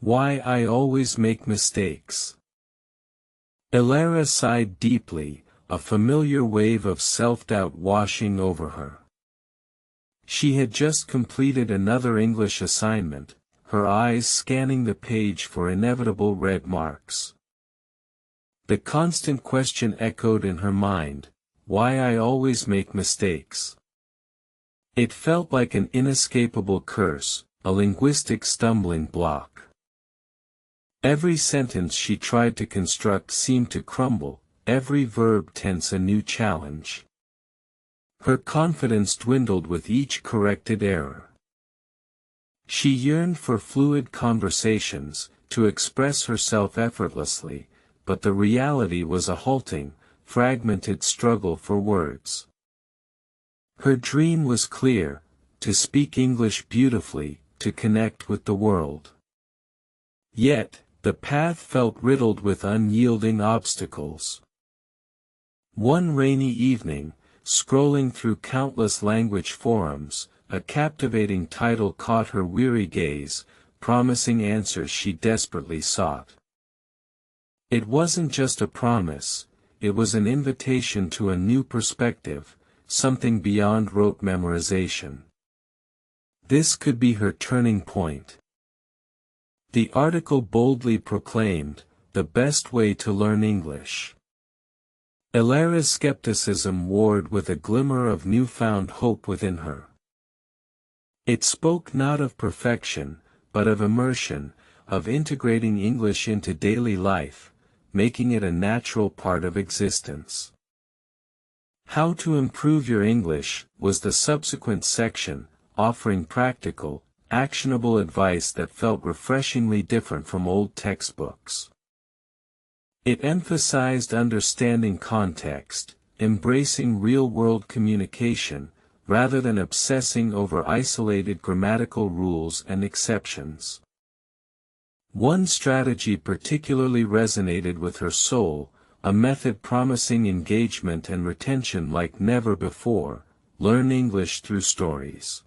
Why I always make mistakes. Elara sighed deeply, a familiar wave of self-doubt washing over her. She had just completed another English assignment, her eyes scanning the page for inevitable red marks. The constant question echoed in her mind, why I always make mistakes. It felt like an inescapable curse, a linguistic stumbling block. Every sentence she tried to construct seemed to crumble, every verb tense a new challenge. Her confidence dwindled with each corrected error. She yearned for fluid conversations, to express herself effortlessly, but the reality was a halting, fragmented struggle for words. Her dream was clear, to speak English beautifully, to connect with the world. Yet, the path felt riddled with unyielding obstacles. One rainy evening, scrolling through countless language forums, a captivating title caught her weary gaze, promising answers she desperately sought. It wasn't just a promise, it was an invitation to a new perspective, something beyond rote memorization. This could be her turning point. The article boldly proclaimed, the best way to learn English. Elara's skepticism warred with a glimmer of newfound hope within her. It spoke not of perfection, but of immersion, of integrating English into daily life, making it a natural part of existence. How to improve your English was the subsequent section, offering practical, actionable advice that felt refreshingly different from old textbooks. It emphasized understanding context, embracing real-world communication, rather than obsessing over isolated grammatical rules and exceptions. One strategy particularly resonated with her soul, a method promising engagement and retention like never before: learn English through stories.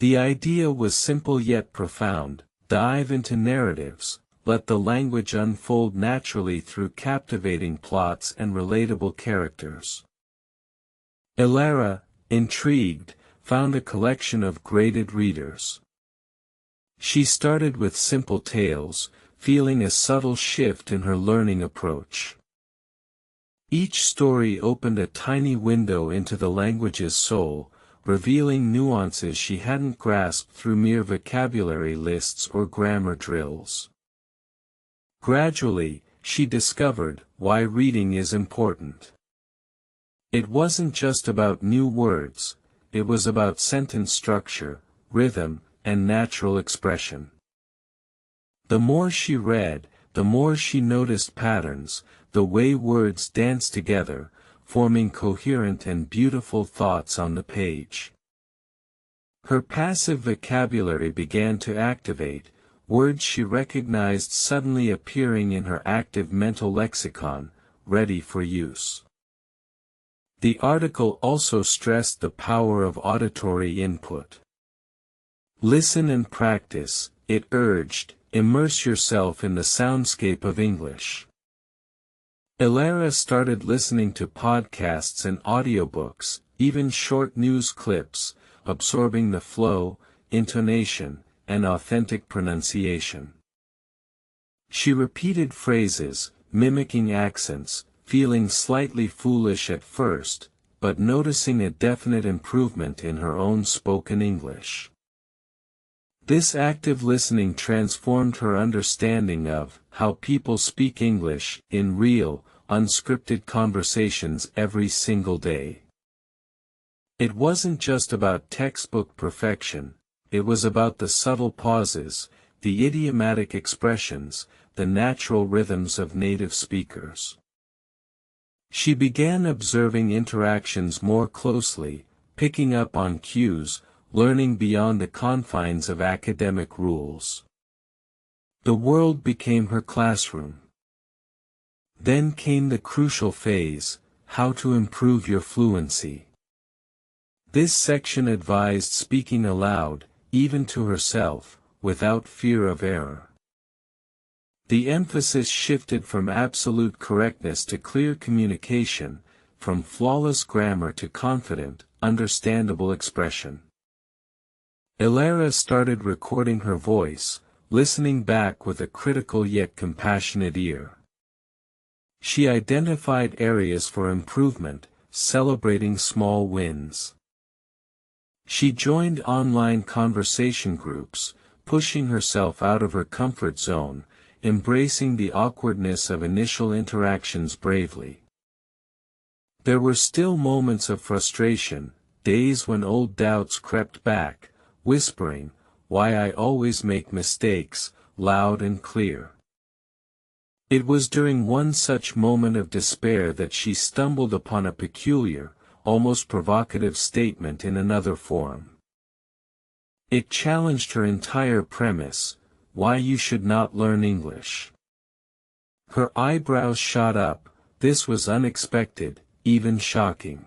The idea was simple yet profound: dive into narratives, let the language unfold naturally through captivating plots and relatable characters. Elara, intrigued, found a collection of graded readers. She started with simple tales, feeling a subtle shift in her learning approach. Each story opened a tiny window into the language's soul, revealing nuances she hadn't grasped through mere vocabulary lists or grammar drills. Gradually, she discovered why reading is important. It wasn't just about new words, it was about sentence structure, rhythm, and natural expression. The more she read, the more she noticed patterns, the way words danced together, forming coherent and beautiful thoughts on the page. Her passive vocabulary began to activate, words she recognized suddenly appearing in her active mental lexicon, ready for use. The article also stressed the power of auditory input. Listen and practice, it urged, immerse yourself in the soundscape of English. Elara started listening to podcasts and audiobooks, even short news clips, absorbing the flow, intonation, and authentic pronunciation. She repeated phrases, mimicking accents, feeling slightly foolish at first, but noticing a definite improvement in her own spoken English. This active listening transformed her understanding of how people speak English in real, unscripted conversations every single day. It wasn't just about textbook perfection, it was about the subtle pauses, the idiomatic expressions, the natural rhythms of native speakers. She began observing interactions more closely, picking up on cues, learning beyond the confines of academic rules. The world became her classroom. Then came the crucial phase: how to improve your fluency. This section advised speaking aloud, even to herself, without fear of error. The emphasis shifted from absolute correctness to clear communication, from flawless grammar to confident, understandable expression. Elara started recording her voice, listening back with a critical yet compassionate ear. She identified areas for improvement, celebrating small wins. She joined online conversation groups, pushing herself out of her comfort zone, embracing the awkwardness of initial interactions bravely. There were still moments of frustration, days when old doubts crept back, whispering, "Why I always make mistakes," loud and clear. It was during one such moment of despair that she stumbled upon a peculiar, almost provocative statement in another forum. It challenged her entire premise: why you should not learn English. Her eyebrows shot up. This was unexpected, even shocking.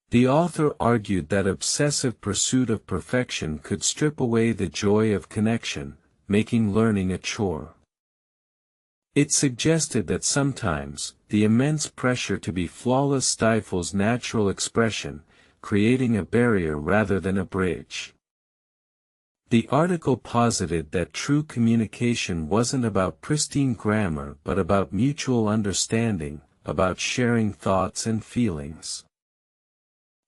The author argued that obsessive pursuit of perfection could strip away the joy of connection, making learning a chore. It suggested that sometimes, the immense pressure to be flawless stifles natural expression, creating a barrier rather than a bridge. The article posited that true communication wasn't about pristine grammar but about mutual understanding, about sharing thoughts and feelings.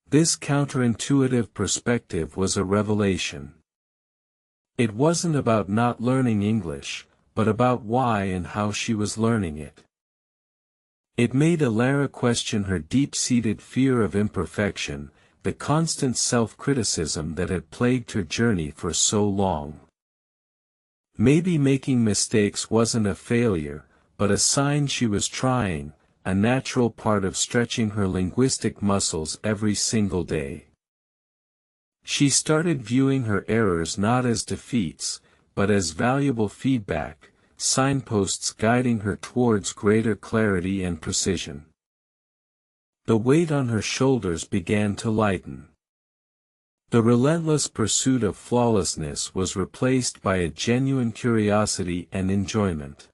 This counterintuitive perspective was a revelation. It wasn't about not learning English, but about why and how she was learning it. It made Elara question her deep-seated fear of imperfection, the constant self-criticism that had plagued her journey for so long. Maybe making mistakes wasn't a failure, but a sign she was trying, a natural part of stretching her linguistic muscles every single day. She started viewing her errors not as defeats, but as valuable feedback, signposts guiding her towards greater clarity and precision. The weight on her shoulders began to lighten. The relentless pursuit of flawlessness was replaced by a genuine curiosity and enjoyment.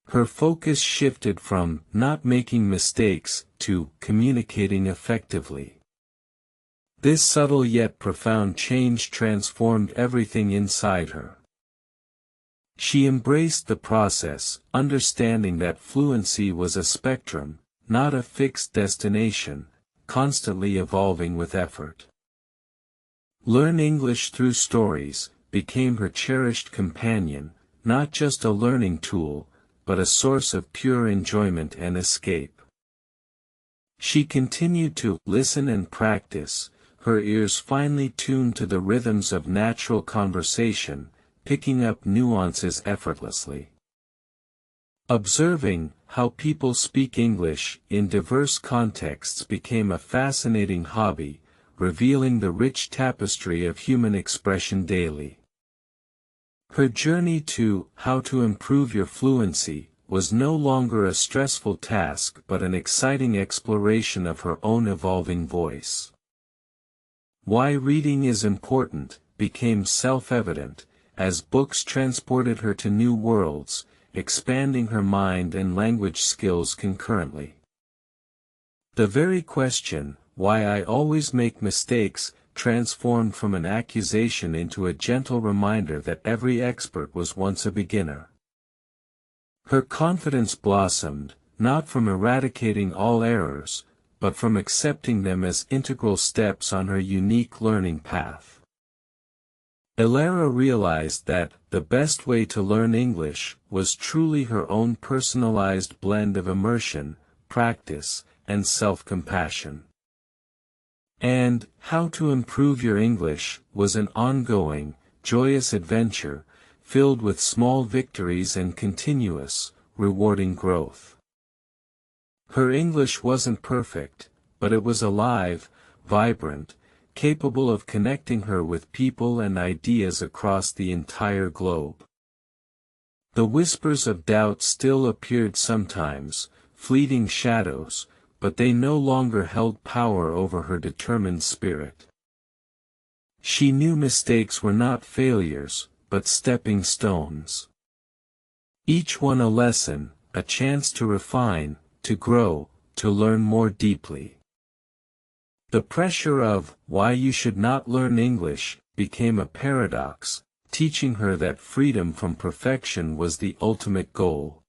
Her focus shifted from not making mistakes to communicating effectively. This subtle yet profound change transformed everything inside her. She embraced the process, understanding that fluency was a spectrum, not a fixed destination, constantly evolving with effort. Learn English through stories became her cherished companion, not just a learning tool, but a source of pure enjoyment and escape. She continued to listen and practice, her ears finely tuned to the rhythms of natural conversation, picking up nuances effortlessly. Observing how people speak English in diverse contexts became a fascinating hobby, revealing the rich tapestry of human expression daily. Her journey to how to improve your fluency was no longer a stressful task but an exciting exploration of her own evolving voice. Why reading is important became self-evident, as books transported her to new worlds, expanding her mind and language skills concurrently. The very question, "Why I always make mistakes," transformed from an accusation into a gentle reminder that every expert was once a beginner. Her confidence blossomed, not from eradicating all errors, but from accepting them as integral steps on her unique learning path. Elara realized that the best way to learn English was truly her own personalized blend of immersion, practice, and self-compassion. And how to improve your English was an ongoing, joyous adventure, filled with small victories and continuous, rewarding growth. Her English wasn't perfect, but it was alive, vibrant, capable of connecting her with people and ideas across the entire globe. The whispers of doubt still appeared sometimes, fleeting shadows, but they no longer held power over her determined spirit. She knew mistakes were not failures, but stepping stones. Each one a lesson, a chance to refine, to grow, to learn more deeply. The pressure of why you should not learn English became a paradox, teaching her that freedom from perfection was the ultimate goal.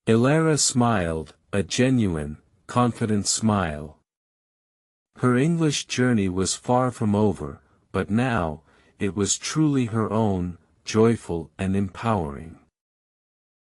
Elara smiled, a genuine, confident smile. Her English journey was far from over, but now, it was truly her own, joyful and empowering.